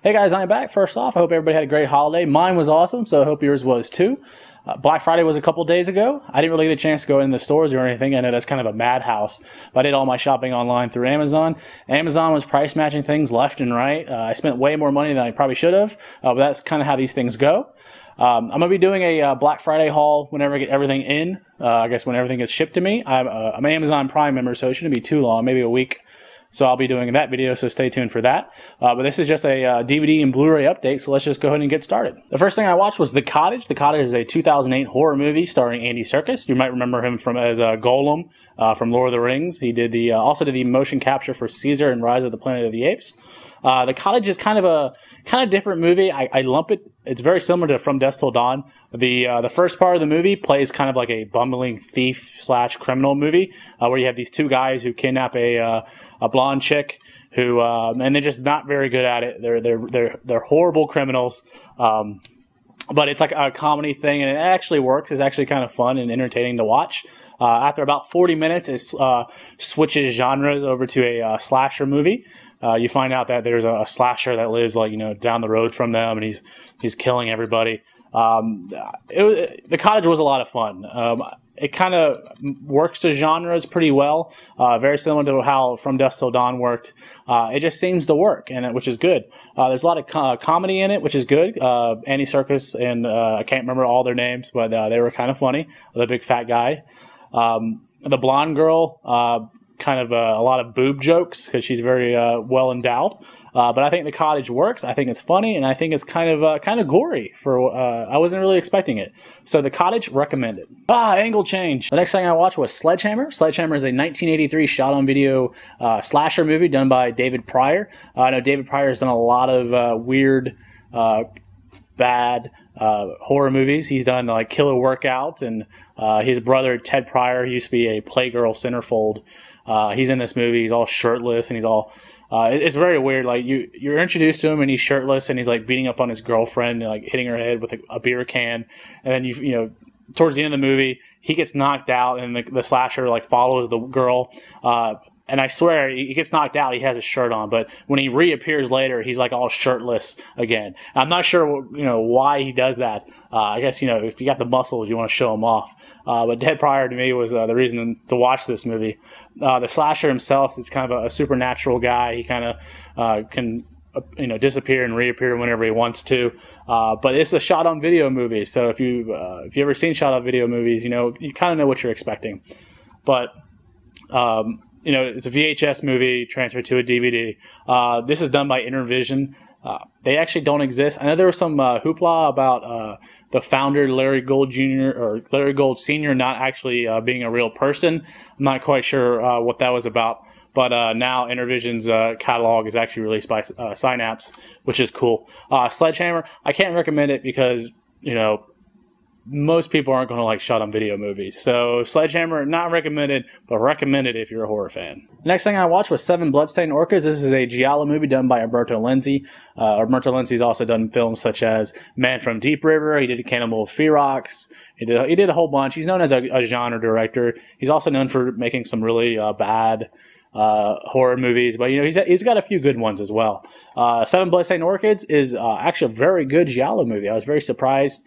Hey guys, I'm back. First off, I hope everybody had a great holiday. Mine was awesome, so I hope yours was too. Black Friday was a couple days ago. I didn't really get a chance to go in the stores or anything. I know that's kind of a madhouse, but I did all my shopping online through Amazon. Amazon was price matching things left and right. I spent way more money than I probably should have, but that's kind of how these things go. I'm going to be doing a Black Friday haul whenever I get everything in. I guess when everything gets shipped to me. I'm an Amazon Prime member, so it shouldn't be too long, maybe a week. So I'll be doing that video, so stay tuned for that. But this is just a DVD and Blu-ray update, so let's just go ahead and get started. The first thing I watched was The Cottage. The Cottage is a 2008 horror movie starring Andy Serkis. You might remember him as Gollum from Lord of the Rings. He did also did the motion capture for Caesar and Rise of the Planet of the Apes. The Cottage is kind of different movie. I lump it. It's very similar to From Dusk Till Dawn. The first part of the movie plays kind of like a bumbling thief / criminal movie, where you have these two guys who kidnap a blonde chick who and they're just not very good at it. They're horrible criminals. But it's like a comedy thing, and it actually works. It's actually kind of fun and entertaining to watch. After about 40 minutes, it switches genres over to a slasher movie. You find out that there's a slasher that lives down the road from them, and he's killing everybody. The Cottage was a lot of fun. It kind of works to genres pretty well, very similar to how From Dusk Till Dawn worked. It just seems to work, which is good. There's a lot of comedy in it, which is good. Andy Serkis and I can't remember all their names, but they were kind of funny. The big fat guy, the blonde girl. Kind of a lot of boob jokes because she's very well endowed, but I think The Cottage works. I think it's funny, and I think it's kind of gory. I wasn't really expecting it, so The Cottage, recommended. Angle change. The next thing I watched was Sledgehammer. Sledgehammer is a 1983 shot-on-video slasher movie done by David Pryor. I know David Pryor has done a lot of weird, bad horror movies. He's done like Killer Workout, and his brother Ted Pryor, he used to be a Playgirl centerfold. He's in this movie. He's all shirtless, and he's all. It's very weird. Like you're introduced to him, and he's shirtless, and he's like beating up on his girlfriend, and like hitting her head with a beer can. And then you know, towards the end of the movie, he gets knocked out, and the slasher like follows the girl. And I swear, he gets knocked out, he has his shirt on, but when he reappears later, he's like all shirtless again. I'm not sure, why he does that. I guess, if you got the muscles, you want to show them off. But Ted Pryor, to me, was the reason to watch this movie. The slasher himself is kind of a supernatural guy. He kind of can, disappear and reappear whenever he wants to. But it's a shot-on-video movie, so if you've ever seen shot-on-video movies, you kind of know what you're expecting. But it's a VHS movie transferred to a DVD. This is done by Intervision. They actually don't exist. I know there was some hoopla about the founder, Larry Gold Jr. or Larry Gold Sr. not actually being a real person. I'm not quite sure what that was about. But now Intervision's catalog is actually released by Synapse, which is cool. Sledgehammer, I can't recommend it because, most people aren't going to like shot-on-video movies. So Sledgehammer, not recommended, but recommended if you're a horror fan. Next thing I watched was 7 Bloodstained Orchids. This is a giallo movie done by Umberto Lenzi. Umberto Lenzi's also done films such as Man from Deep River. He did Cannibal Ferox. He did a whole bunch. He's known as a genre director. He's also known for making some really bad horror movies, but he's got a few good ones as well. 7 Bloodstained Orchids is actually a very good giallo movie. I was very surprised.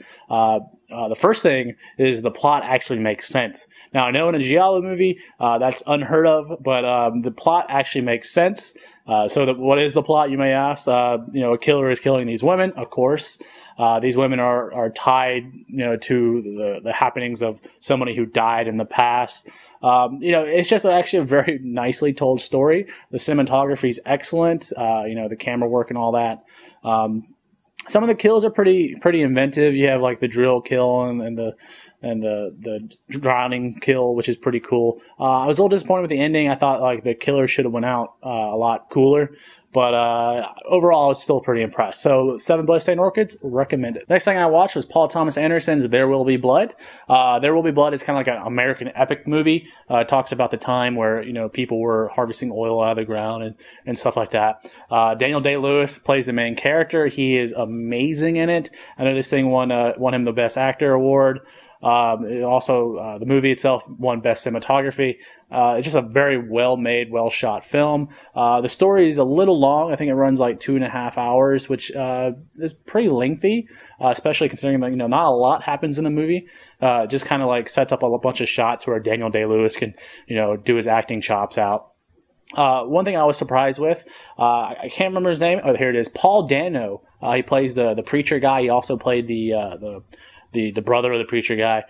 The first thing is the plot actually makes sense. Now, I know in a giallo movie that's unheard of, but the plot actually makes sense. What is the plot, you may ask? A killer is killing these women, of course. These women are tied, to the happenings of somebody who died in the past. It's just actually a very nicely told story. The cinematography is excellent. The camera work and all that. Some of the kills are pretty inventive. You have like the drill kill and the drowning kill, which is pretty cool. I was a little disappointed with the ending. I thought like the killer should have went out a lot cooler. But overall, I was still pretty impressed. So 7 Bloodstained Orchids, recommended. Next thing I watched was Paul Thomas Anderson's There Will Be Blood. There Will Be Blood is kind of like an American epic movie. It talks about the time where, people were harvesting oil out of the ground and stuff like that. Daniel Day-Lewis plays the main character. He is amazing in it. I know this thing won him the Best Actor award. Also, the movie itself won Best Cinematography. It's just a very well-made, well-shot film. The story is a little long. I think it runs like 2.5 hours, which is pretty lengthy, especially considering that, not a lot happens in the movie. Just kind of like sets up a bunch of shots where Daniel Day-Lewis can, do his acting chops out. One thing I was surprised with, I can't remember his name. Oh, here it is. Paul Dano. He plays the preacher guy. He also played the brother of the preacher guy.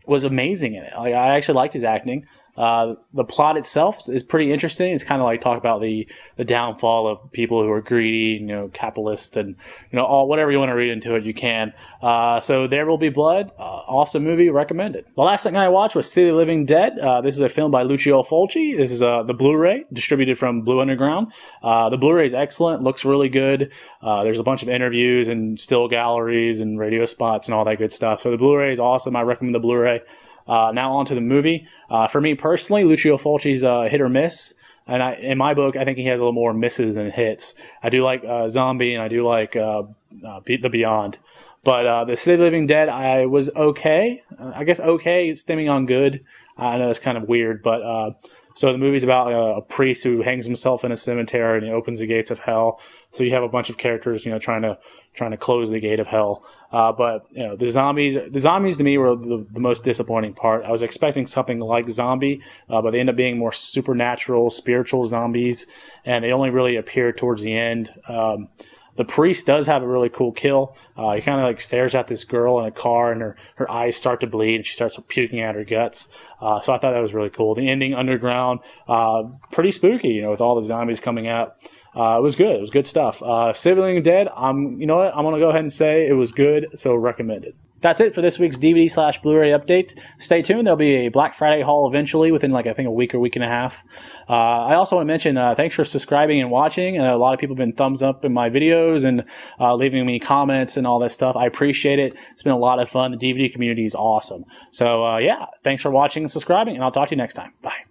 Was amazing in it. Like, I actually liked his acting. The plot itself is pretty interesting. It's kind of like talk about the downfall of people who are greedy, capitalist, and whatever you want to read into it, you can. So There Will Be Blood, awesome movie, recommended. The last thing I watched was City of the Living Dead. This is a film by Lucio Fulci. This is the Blu-ray distributed from Blue Underground. The Blu-ray is excellent, looks really good. There's a bunch of interviews and still galleries and radio spots and all that good stuff. So the Blu-ray is awesome. I recommend the Blu-ray. Now on to the movie. For me personally, Lucio Fulci's hit or miss. And in my book, I think he has a little more misses than hits. I do like Zombie, and I do like The Beyond. But The City of the Living Dead, I was okay. I guess okay is stemming on good. I know it's kind of weird, but so the movie's about a priest who hangs himself in a cemetery and he opens the gates of hell. So you have a bunch of characters, trying to close the gate of hell. But the zombies to me were the most disappointing part. I was expecting something like Zombie, but they end up being more supernatural, spiritual zombies, and they only really appear towards the end. The priest does have a really cool kill. He kind of like stares at this girl in a car, and her eyes start to bleed, and she starts puking out her guts. So I thought that was really cool. The ending, underground, pretty spooky, with all the zombies coming out. It was good. It was good stuff. City of the Living Dead, I'm going to go ahead and say it was good, so recommended. That's it for this week's DVD/Blu-ray update. Stay tuned. There'll be a Black Friday haul eventually within I think a week or week and a half. I also want to mention thanks for subscribing and watching. A lot of people have been thumbs up in my videos and leaving me comments and all that stuff. I appreciate it. It's been a lot of fun. The DVD community is awesome. So yeah, thanks for watching and subscribing, and I'll talk to you next time. Bye.